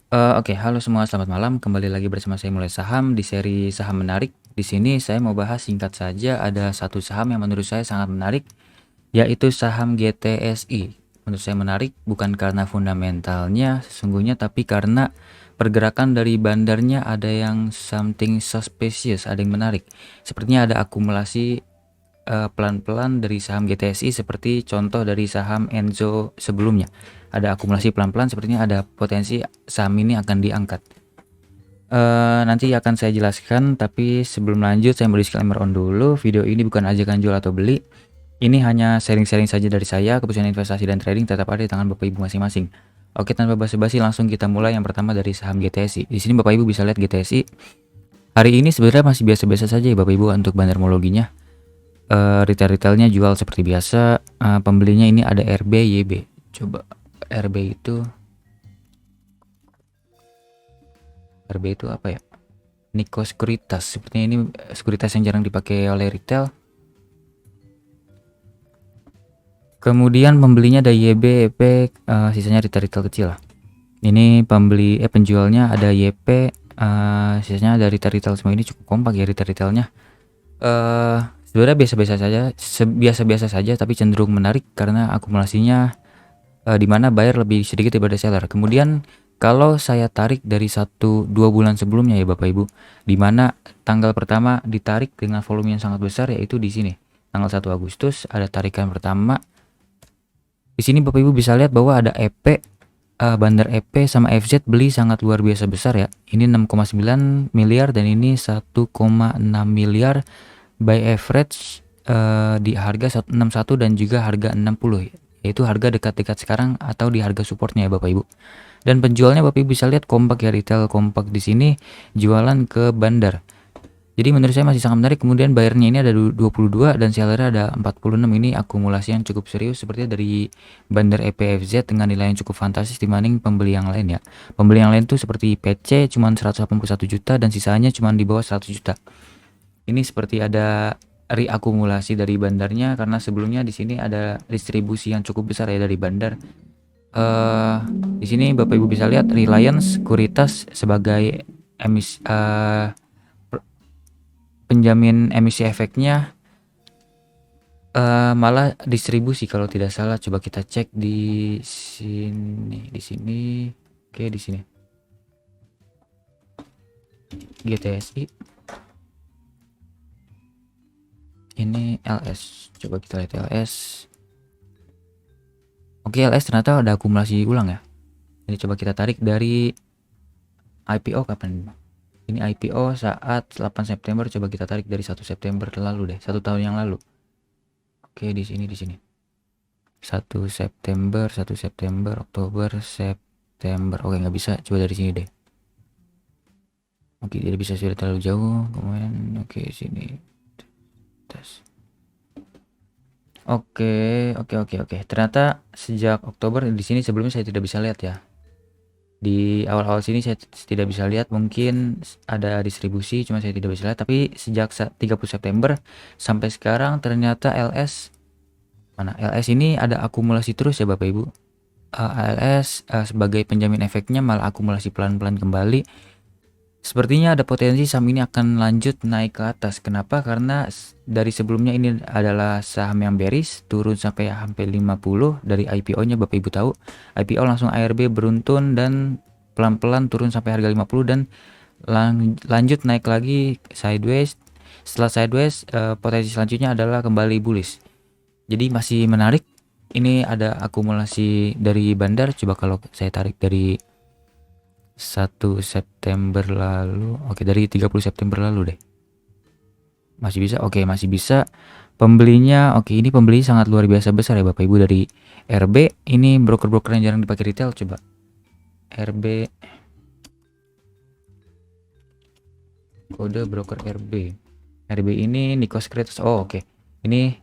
Oke, halo semua, selamat malam. Kembali lagi bersama saya Mulai Saham di seri Saham Menarik. Di sini saya mau bahas singkat saja ada satu saham yang menurut saya sangat menarik, yaitu saham GTSI. Menurut saya menarik bukan karena fundamentalnya sesungguhnya, tapi karena pergerakan dari bandarnya ada yang something suspicious, ada yang menarik. Sepertinya ada akumulasi pelan-pelan dari saham GTSI seperti contoh dari saham Enzo sebelumnya. Ada akumulasi pelan-pelan, sepertinya ada potensi saham ini akan diangkat. Nanti akan saya jelaskan, tapi sebelum lanjut saya mau disclaimer on dulu. Video ini bukan ajakan jual atau beli. Ini hanya sharing-sharing saja dari saya. Keputusan investasi dan trading tetap ada di tangan Bapak Ibu masing-masing. Oke, tanpa basa-basi langsung kita mulai. Yang pertama dari saham GTSI. Di sini Bapak Ibu bisa lihat GTSI. Hari ini sebenarnya masih biasa-biasa saja ya Bapak Ibu untuk bandarmologinya. Retail-retailnya jual seperti biasa. Pembelinya ini ada RB, YB. Coba RB itu apa ya? Niko Sekuritas. Sepertinya ini sekuritas yang jarang dipakai oleh retail. Kemudian pembelinya ada YB, EP, sisanya retail-retail kecil lah. Ini penjualnya ada YP, sisanya dari retail-retail semua. Ini cukup kompak ya retail-retailnya. Sebenarnya biasa-biasa saja, tapi cenderung menarik karena akumulasinya di mana buyer lebih sedikit daripada seller. Kemudian kalau saya tarik dari 1-2 bulan sebelumnya ya Bapak Ibu, di mana tanggal pertama ditarik dengan volume yang sangat besar, yaitu di sini. Tanggal 1 Agustus ada tarikan pertama. Di sini Bapak Ibu bisa lihat bahwa ada EP, bandar EP sama FZ beli sangat luar biasa besar ya. Ini 6,9 miliar dan ini 1,6 miliar by average di harga 161 dan juga harga 60, yaitu harga dekat-dekat sekarang atau di harga supportnya ya Bapak Ibu. Dan penjualnya Bapak Ibu bisa lihat kompak ya, retail kompak di sini jualan ke bandar. Jadi menurut saya masih sangat menarik. Kemudian bayarnya ini ada 22 dan sellernya ada 46. Ini akumulasi yang cukup serius sepertinya dari bandar EPFZ dengan nilai yang cukup fantastis dibanding pembeli yang lain ya. Pembeli yang lain tuh seperti PC cuma 181 juta dan sisanya cuma di bawah 100 juta. Ini seperti ada reakumulasi dari bandarnya karena sebelumnya di sini ada distribusi yang cukup besar ya dari bandar. Di sini Bapak Ibu bisa lihat Reliance Sekuritas sebagai penjamin emisi efeknya, malah distribusi kalau tidak salah. Coba kita cek di sini. Oke, di sini. GTSI. Ini LS. Coba kita lihat LS. Oke, LS ternyata ada akumulasi ulang ya. Ini coba kita tarik dari IPO kapan? Ini IPO saat 8 September. Coba kita tarik dari 1 September lalu deh, 1 tahun yang lalu. Oke, di sini 1 September, Oktober, September. Oke, nggak bisa. Coba dari sini deh. Oke, tidak bisa, sudah terlalu jauh. Kemudian oke, sini. Tes. Oke. Ternyata sejak Oktober di sini sebelumnya saya tidak bisa lihat ya. Di awal-awal sini saya tidak bisa lihat, mungkin ada distribusi cuma saya tidak bisa lihat, tapi sejak 30 September sampai sekarang ternyata LS ini ada akumulasi terus ya Bapak Ibu. LS sebagai penjamin efeknya malah akumulasi pelan-pelan kembali. Sepertinya ada potensi saham ini akan lanjut naik ke atas. Kenapa? Karena dari sebelumnya ini adalah saham yang bearish, turun sampai hampir 50 dari IPO-nya. Bapak Ibu tahu, IPO langsung ARB beruntun dan pelan-pelan turun sampai harga 50 dan lanjut naik lagi sideways. Setelah sideways, potensi selanjutnya adalah kembali bullish. Jadi masih menarik. Ini ada akumulasi dari bandar. Coba kalau saya tarik dari 1 September lalu, oke, dari 30 September lalu deh. Masih bisa, oke, masih bisa. Pembelinya, oke, ini pembeli sangat luar biasa besar ya Bapak Ibu dari RB. Ini broker-broker yang jarang dipakai retail. Coba RB, kode broker RB. RB ini Nikos Sekuritas. Oh, oke. Ini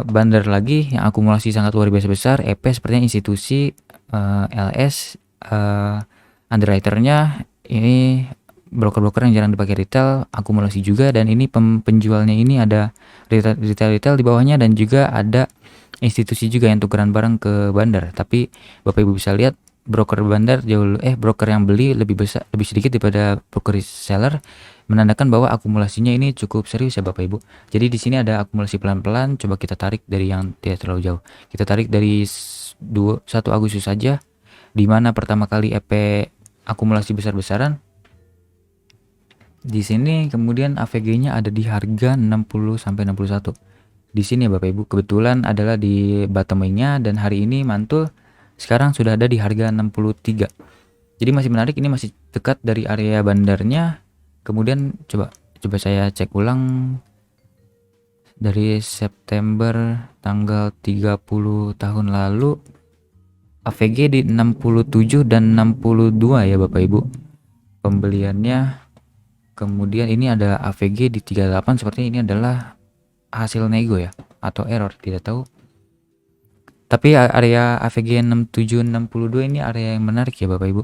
bandar lagi yang akumulasi sangat luar biasa besar. EP sepertinya institusi, LS underwriternya ini broker-broker yang jarang dipakai retail, akumulasi juga. Dan ini penjualnya ini ada retail di bawahnya dan juga ada institusi juga yang tukeran barang ke bandar. Tapi Bapak Ibu bisa lihat broker bandar broker yang beli lebih sedikit daripada broker reseller, menandakan bahwa akumulasinya ini cukup serius ya Bapak Ibu. Jadi di sini ada akumulasi pelan-pelan, coba kita tarik dari yang tidak terlalu jauh. Kita tarik dari 1 Agustus saja, di mana pertama kali EP akumulasi besar-besaran. Di sini kemudian AVG-nya ada di harga 60 sampai 61. Di sini ya Bapak Ibu, kebetulan adalah di bottoming-nya dan hari ini mantul. Sekarang sudah ada di harga 63. Jadi masih menarik, ini masih dekat dari area bandarnya. Kemudian coba saya cek ulang dari September tanggal 30 tahun lalu, AVG di 67 dan 62 ya Bapak Ibu pembeliannya. Kemudian ini ada AVG di 38, sepertinya ini adalah hasil nego ya atau error, tidak tahu. Tapi area AVG 67 62 ini area yang menarik ya Bapak Ibu.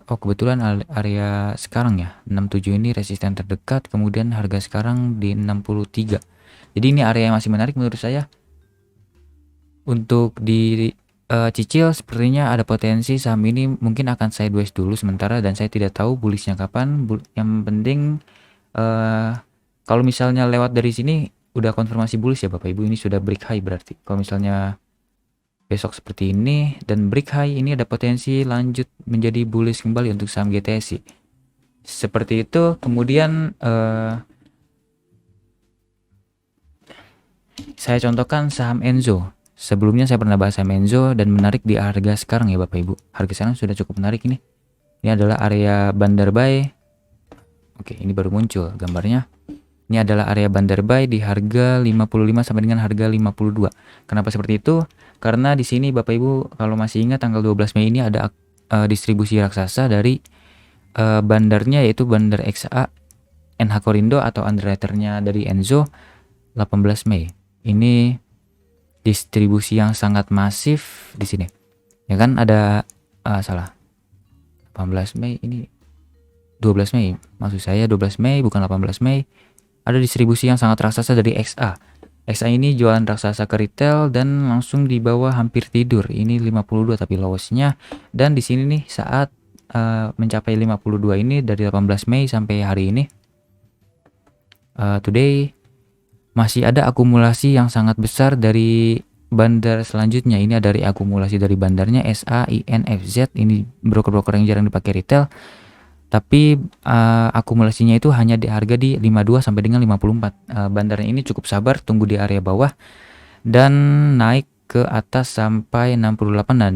Kebetulan area sekarang ya 67 ini resisten terdekat, kemudian harga sekarang di 63. Jadi ini area yang masih menarik menurut saya. Untuk di cicil sepertinya ada potensi saham ini mungkin akan sideways dulu sementara, dan saya tidak tahu bullishnya kapan. Yang penting kalau misalnya lewat dari sini udah konfirmasi bullish ya Bapak Ibu, ini sudah break high berarti. Kalau misalnya besok seperti ini dan break high, ini ada potensi lanjut menjadi bullish kembali untuk saham GTSI. Seperti itu. Kemudian saya contohkan saham Enzo. Sebelumnya saya pernah bahas saham Enzo dan menarik di harga sekarang ya Bapak Ibu. Harga sekarang sudah cukup menarik ini. Ini adalah area Bandar Bay. Oke, ini baru muncul gambarnya. Ini adalah area Bandar Bay di harga 55 sampai dengan harga 52. Kenapa seperti itu? Karena di sini Bapak Ibu kalau masih ingat tanggal 12 Mei ini ada distribusi raksasa dari bandarnya, yaitu Bandar XA NH Korindo atau underwriternya dari Enzo 18 Mei. Ini distribusi yang sangat masif di sini. Ya kan ada 18 Mei ini 12 Mei. Maksud saya 12 Mei bukan 18 Mei. Ada distribusi yang sangat raksasa dari XA. XA ini jualan raksasa ke retail dan langsung di bawah hampir tidur. Ini 52 tapi lowesnya, dan di sini nih saat mencapai 52 ini dari 18 Mei sampai hari ini today masih ada akumulasi yang sangat besar dari bandar selanjutnya. Ini dari akumulasi dari bandarnya SA, IN, FZ. Ini broker-broker yang jarang dipakai retail. Tapi akumulasinya itu hanya di harga di 52 sampai dengan 54. Bandarnya ini cukup sabar, tunggu di area bawah dan naik ke atas sampai 68. Nah,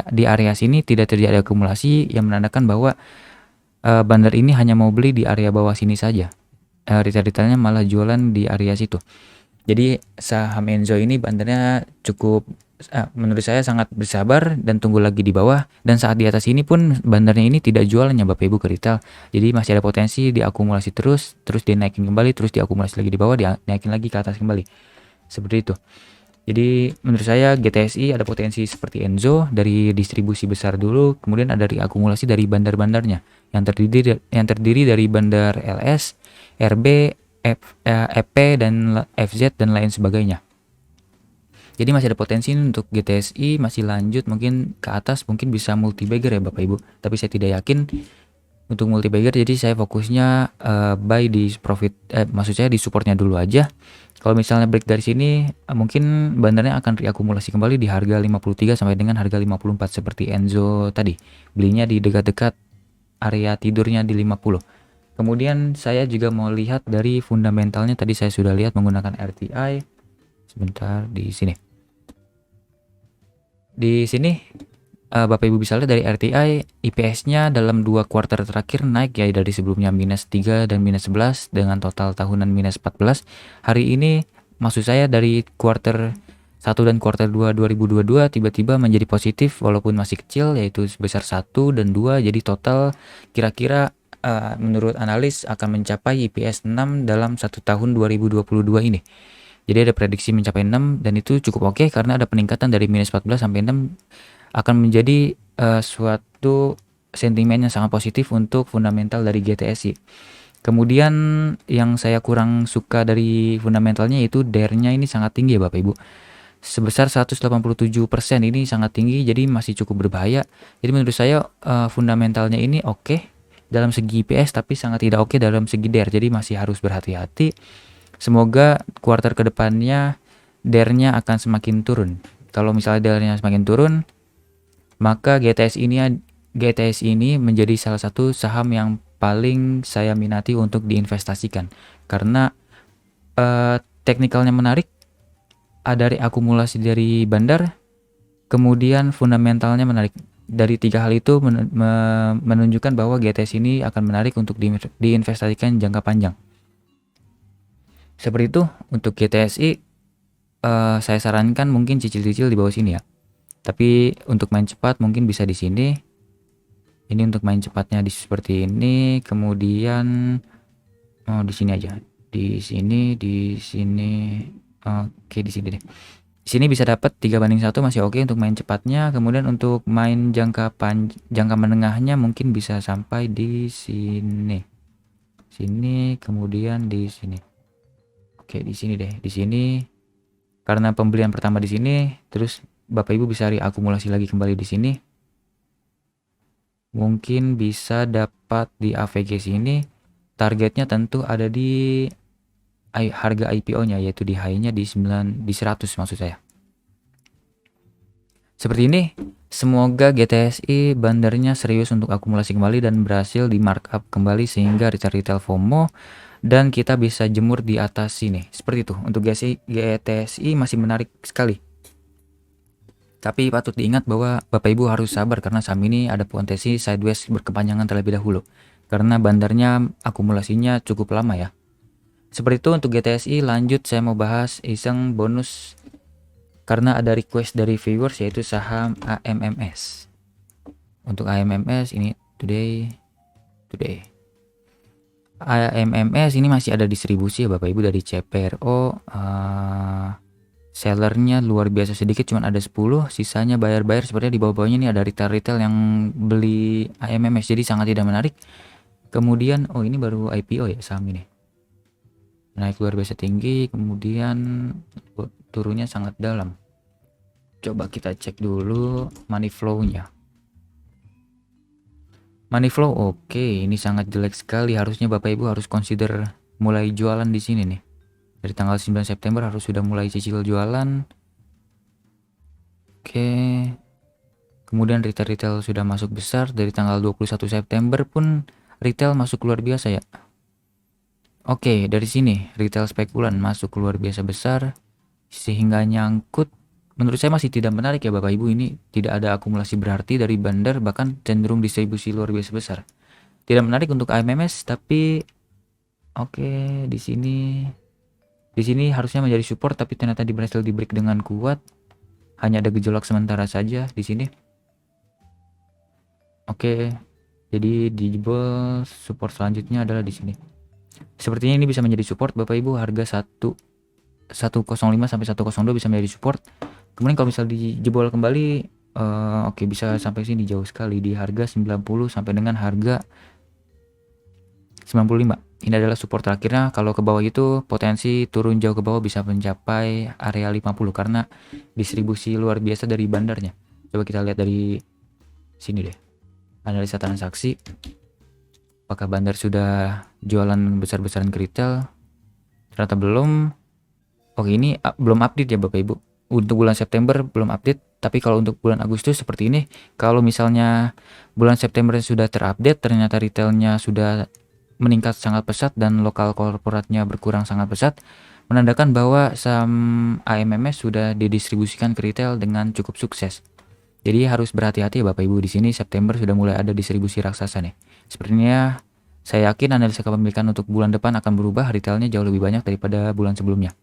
di area sini tidak terjadi akumulasi, yang menandakan bahwa bandar ini hanya mau beli di area bawah sini saja. Retail-retailnya malah jualan di area situ. Jadi saham Enzo ini bandarnya cukup menurut saya sangat bersabar dan tunggu lagi di bawah, dan saat di atas ini pun bandarnya ini tidak jualannya Bapak Ibu ke retail. Jadi masih ada potensi diakumulasi terus dinaikin kembali, terus diakumulasi lagi di bawah, dinaikin lagi ke atas kembali. Seperti itu. Jadi menurut saya GTSI ada potensi seperti Enzo dari distribusi besar dulu, kemudian ada akumulasi dari bandar-bandarnya yang terdiri dari bandar LS, RB, EP dan FZ dan lain sebagainya. Jadi masih ada potensi untuk GTSI masih lanjut mungkin ke atas, mungkin bisa multi bagger ya Bapak Ibu. Tapi saya tidak yakin untuk multi bagger, jadi saya fokusnya buy di profit, maksud saya di supportnya dulu aja. Kalau misalnya break dari sini mungkin bandarnya akan reakumulasi kembali di harga 53 sampai dengan harga 54 seperti Enzo tadi. Belinya di dekat-dekat area tidurnya di 50. Kemudian saya juga mau lihat dari fundamentalnya, tadi saya sudah lihat menggunakan RTI. Sebentar di sini. Di sini Bapak Ibu bisa lihat dari RTI IPS-nya dalam 2 kuartal terakhir naik ya, dari sebelumnya -3 dan -11 dengan total tahunan -14. Hari ini maksud saya dari kuartal 1 dan kuartal 2 2022 tiba-tiba menjadi positif walaupun masih kecil, yaitu sebesar 1 dan 2. Jadi total kira-kira menurut analis akan mencapai IPS 6 dalam 1 tahun 2022 ini. Jadi ada prediksi mencapai 6 dan itu cukup oke karena ada peningkatan dari -14 sampai 6 akan menjadi suatu sentimen yang sangat positif untuk fundamental dari GTSI. Kemudian yang saya kurang suka dari fundamentalnya itu DER-nya ini sangat tinggi ya Bapak Ibu. sebesar 187%. Ini sangat tinggi, jadi masih cukup berbahaya. Jadi menurut saya fundamentalnya ini oke dalam segi IPS, tapi sangat tidak oke dalam segi DER. Jadi masih harus berhati-hati. Semoga kuartal kedepannya DER-nya akan semakin turun. Kalau misalnya DER-nya semakin turun, maka GTS ini menjadi salah satu saham yang paling saya minati untuk diinvestasikan. Karena teknikalnya menarik, dari akumulasi dari bandar, kemudian fundamentalnya menarik. Dari 3 hal itu menunjukkan bahwa GTS ini akan menarik untuk diinvestasikan jangka panjang. Seperti itu untuk GTSI. Saya sarankan mungkin cicil-cicil di bawah sini ya. Tapi untuk main cepat mungkin bisa di sini. Ini untuk main cepatnya seperti ini. Kemudian di sini aja. Di sini. Oke, di sini deh. Di sini bisa dapat 3/1 masih oke untuk main cepatnya. Kemudian untuk main jangka menengahnya mungkin bisa sampai di sini. Sini, kemudian di sini. Oke, di sini deh. Di sini karena pembelian pertama di sini, terus Bapak Ibu bisa akumulasi lagi kembali di sini. Mungkin bisa dapat di AVG sini. Targetnya tentu ada di harga IPO-nya, yaitu di high-nya di 100 maksud saya. Seperti ini, semoga GTSI bandarnya serius untuk akumulasi kembali dan berhasil di markup kembali sehingga retail FOMO dan kita bisa jemur di atas sini. Seperti itu. Untuk GTSI masih menarik sekali. Tapi patut diingat bahwa Bapak Ibu harus sabar karena saham ini ada potensi sideways berkepanjangan terlebih dahulu. Karena bandarnya akumulasinya cukup lama ya. Seperti itu untuk GTSI. Lanjut saya mau bahas iseng bonus karena ada request dari viewers yaitu saham AMMS. Untuk AMMS ini today AMMS ini masih ada distribusi ya Bapak Ibu dari CPRO. Sellernya luar biasa sedikit, cuma ada 10, sisanya bayar-bayar. Sepertinya di bawah-bawahnya ini ada retail yang beli AMMS, jadi sangat tidak menarik. Kemudian ini baru IPO ya saham ini, naik luar biasa tinggi, kemudian turunnya sangat dalam. Coba kita cek dulu money flow-nya. Money flow oke, ini sangat jelek sekali. Harusnya Bapak Ibu harus consider mulai jualan di sini nih. Dari tanggal 9 September harus sudah mulai cicil jualan. Oke. Kemudian retail sudah masuk besar. Dari tanggal 21 September pun retail masuk luar biasa ya. Oke, dari sini retail spekulan masuk luar biasa besar sehingga nyangkut. Menurut saya masih tidak menarik ya Bapak Ibu, ini tidak ada akumulasi berarti dari bandar, bahkan cenderung distribusi luar biasa besar. Tidak menarik untuk AMMS, tapi oke, di sini harusnya menjadi support, tapi ternyata berhasil di break dengan kuat. Hanya ada gejolak sementara saja di sini. Oke, jadi di jebol support selanjutnya adalah di sini. Sepertinya ini bisa menjadi support Bapak Ibu, harga 105 sampai 102 bisa menjadi support. Kemudian kalau misal dijebol kembali oke, bisa sampai sini jauh sekali di harga 90 sampai dengan harga 95. Ini adalah support terakhirnya. Kalau ke bawah itu potensi turun jauh ke bawah bisa mencapai area 50 karena distribusi luar biasa dari bandarnya. Coba kita lihat dari sini deh. Analisa transaksi. Apakah bandar sudah jualan besar-besaran ke retail? Ternyata belum. Oke, ini belum update ya Bapak Ibu. Untuk bulan September belum update, tapi kalau untuk bulan Agustus seperti ini. Kalau misalnya bulan September sudah terupdate, ternyata retailnya sudah meningkat sangat pesat dan lokal korporatnya berkurang sangat pesat, menandakan bahwa saham AMMS sudah didistribusikan ke retail dengan cukup sukses. Jadi harus berhati-hati ya Bapak Ibu. Di sini September sudah mulai ada distribusi raksasa nih. Sepertinya saya yakin analisa kepemilikan untuk bulan depan akan berubah, retailnya jauh lebih banyak daripada bulan sebelumnya.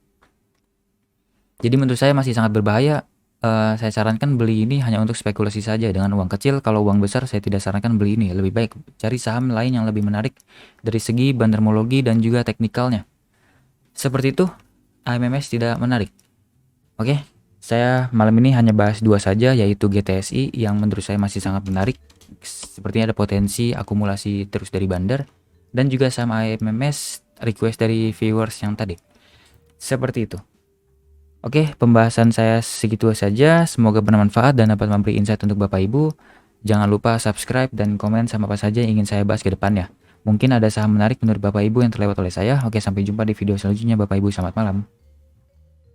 Jadi menurut saya masih sangat berbahaya. Saya sarankan beli ini hanya untuk spekulasi saja dengan uang kecil. Kalau uang besar saya tidak sarankan beli ini. Lebih baik cari saham lain yang lebih menarik dari segi bandarmologi dan juga teknikalnya. Seperti itu, AMMS tidak menarik. Oke, saya malam ini hanya bahas 2 saja, yaitu GTSI yang menurut saya masih sangat menarik. Sepertinya ada potensi akumulasi terus dari bandar, dan juga saham AMMS request dari viewers yang tadi. Seperti itu. Oke, pembahasan saya segitu saja. Semoga bermanfaat dan dapat memberi insight untuk Bapak Ibu. Jangan lupa subscribe dan komen sama apa saja yang ingin saya bahas ke depannya. Mungkin ada saham menarik menurut Bapak Ibu yang terlewat oleh saya. Oke, sampai jumpa di video selanjutnya Bapak Ibu. Selamat malam.